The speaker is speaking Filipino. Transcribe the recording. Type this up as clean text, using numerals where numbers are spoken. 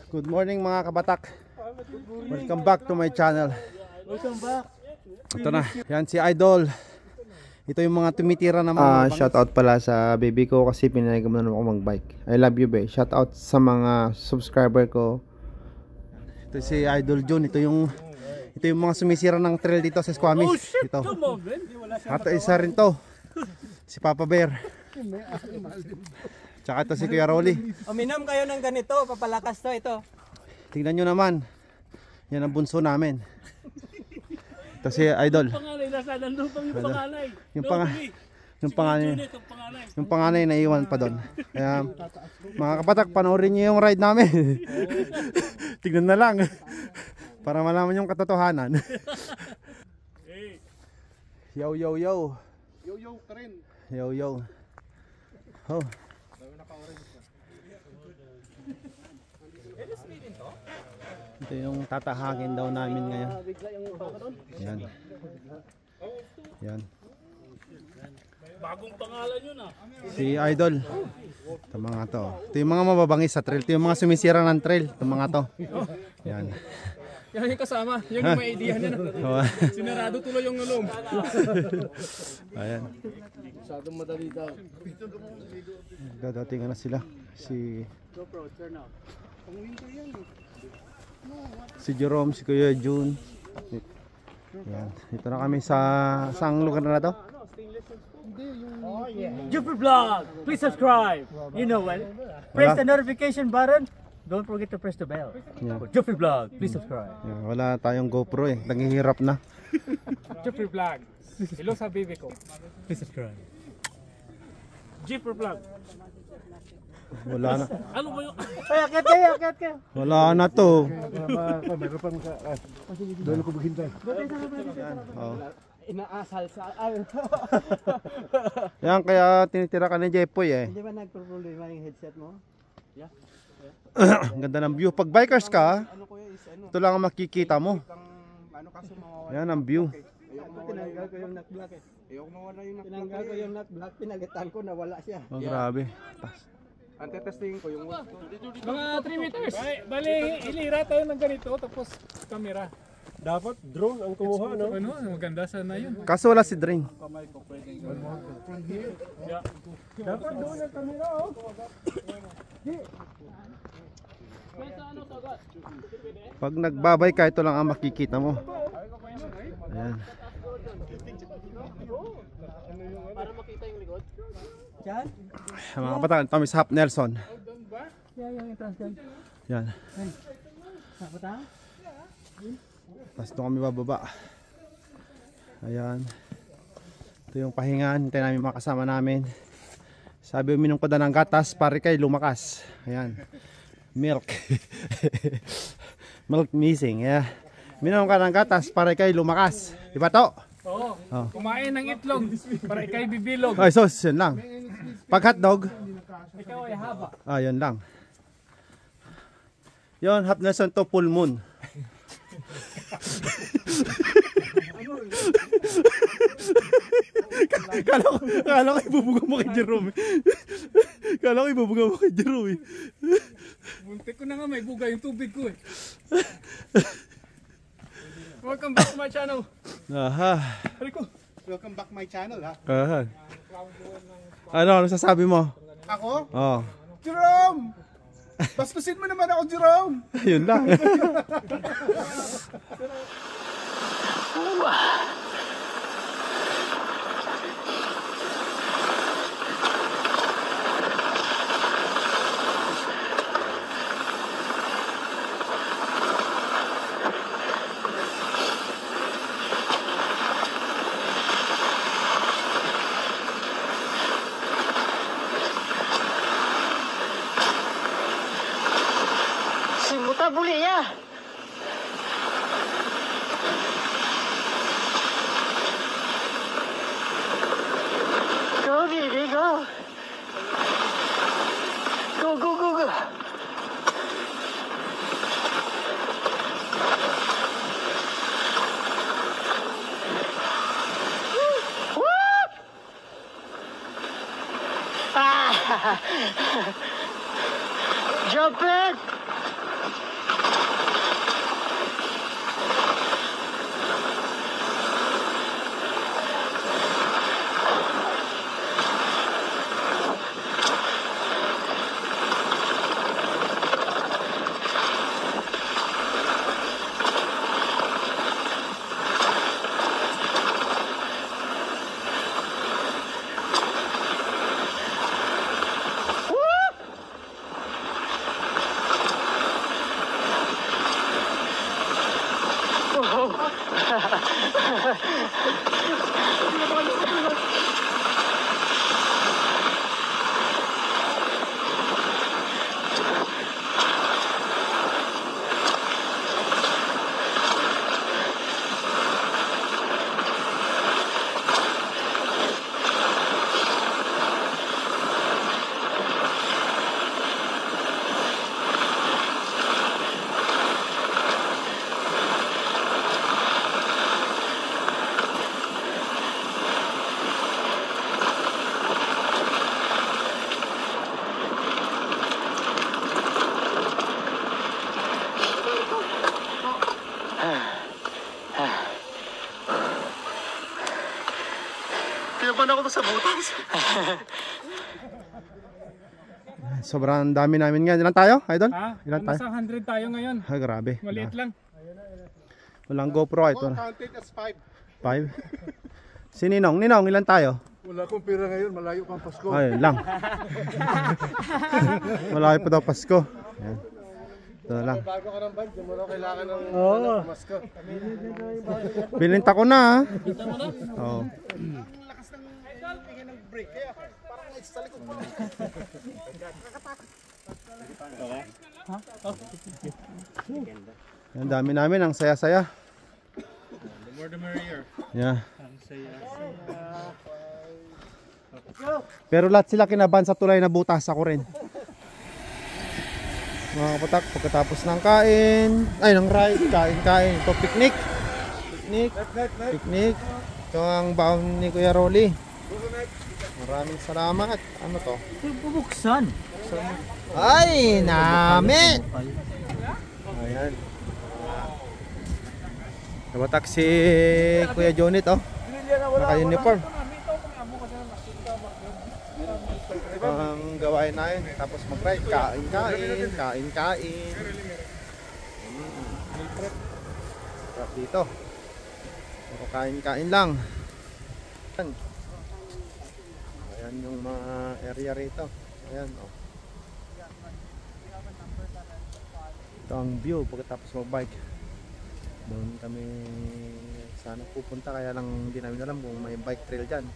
Good morning mga kabatak. Welcome back to my channel. Welcome back. Ito na, yan si Idol. Ito yung mga tumitira na mga shout out pala sa baby ko kasi pinayagan mo na ako mag-bike. I love you, babe. Shout out sa mga subscriber ko. Ito si Idol June. Ito yung mga sumisira ng trail dito sa Squamish. Ito. At isa rin to. Si Papa Bear. Tsaka ito si Kuya Rolly. Uminom kayo ng ganito, papalakas to ito. Tingnan nyo naman. Yan ang bunso namin. Ito si Idol. Yung panganay na iwan pa doon. Kaya mga kabatak, panoorin nyo yung ride namin. Tignan na lang. Para malaman yung katotohanan. Yo yo yo. Yo yo ka rin. Yo yo. Oh. Ito yung tatahakin daw namin ngayon. Yan. Yan. Bagong pangalan yun ah. Si Idol. Ito mga to. Ito yung mga mababangis sa trail. Ito yung mga sumisira ng trail. Ito mga to. Yan. Yan yung kasama, yun yung may idea niya na. Sinarado tuloy yung nulong. Ayan. Masyadong madali daw. Dadating na sila. Si Jerome, si Kuya June. Yan. Ito na kami sa saang lugar na to? Jupiter Vlog, please subscribe. You know what? Press the notification button. Don't forget to press the bell. Yeah. Jupiter Vlog, please subscribe. Yan. Wala tayong GoPro eh. Nanghihirap na. Jupiter Vlog. Hello sa baby ko. Please subscribe. Jupiter Vlog. Wala na. Ano ba yung... Ay, akit kayo, akit kayo. Wala na to. Meron pa mga... Doon ko maghintay. Oh. Inaasal sa... Yan, kaya tinitira ka ni Jepoy eh. Hindi ba nagproblema yung headset mo? Ang ganda ng view. Pag bikers ka, ito lang ang makikita mo. Yan ang view. Tinanggal ko yung nut block eh. Tinanggal ko yung nut block, pinalitan ko, nawala siya. Oh, grabe. Ante-testing ko yung... Mga 3 meters. Bali, ilira tayo ng ganito, tapos camera. Dapat drone ang kumuha, no? Ano, maganda sana yun. Kaso wala si Dring. Dapat doon ang kamera, oh. Pag nagbabay ka, ito lang ang makikita mo. Ayan. Para makita yung likod. Diyan? Mga kapatid, ito kami sa Hap Nelson. Yan, yung transcan. Yan. Napatang? Tapos ito kami bababa. Ayan. Ito yung pahingan. Hintayin namin mga kasama namin. Sabi uminom ko na ng gatas para kay lumakas. Ayan. Milk. Milk missing. Yeah. Minom ka ng gatas para kay lumakas. Diba to? Oo. Kumain ng itlog para ikay bibilog. Ay, sos, yun lang. Pag hotdog, Ikaw ay haba. yun lang. Yun, Hap Nelson to full moon. Kala ko ibubuga mo kay Jerome. Kala ko ibubuga mo kay Jerome. Muntik ko na nga, may buga yung tubig ko eh. Welcome back to my channel. Aha. Welcome back my channel, ha? Aha. Ano sasabi mo? Ako? Oh. Jerome! Bastusin mo naman ako, Jerome! Yun lang. Simuta buli ya. Go, baby, go. Go, go, go, go. Jump it! ako sa butas. Sobrang dami namin ngayon. Ilan tayo, idol? Ha? Ilan tayo? Nasa 100 tayo ngayon. Grabe. Maliit lang. Walang GoPro ito. Counted as 5. 5. Si Ninong. Ninong, ilan tayo? Wala akong pera ngayon, malayo pang Pasko. Ayun lang. Malaki pa daw Pasko. Ayan. Ito na lang. Bago ka ng bag, di mo na kailangan ng Pasko. Bininta ko na. Oo. Lakas ng tingin ng brake, kaya parang may sa likod mo. Ang dami namin, ang saya-saya. The more the merrier. Yeah. Pero lahat sila kinabahan sa tulay na butas, ako rin. Mga kapatak, pagkatapos ng kain, ay ng ride, kain. Ito picnic. Picnic. Ito ang baon ni Kuya Rolly. Maraming salamat. Ano to? Bubuksan. Ay, namin! Ayan. Kapatak si Kuya Jonit, oh. Naka-uniform. Ang gawain namin, tapos mag-ride, kain. Sarap dito. Puro kain lang. Ayan yung mga area rito. Ayan, oh. Ito ang view pagkatapos mag-bike. Doon kami sana pupunta, kaya lang hindi namin alam kung may bike trail dyan.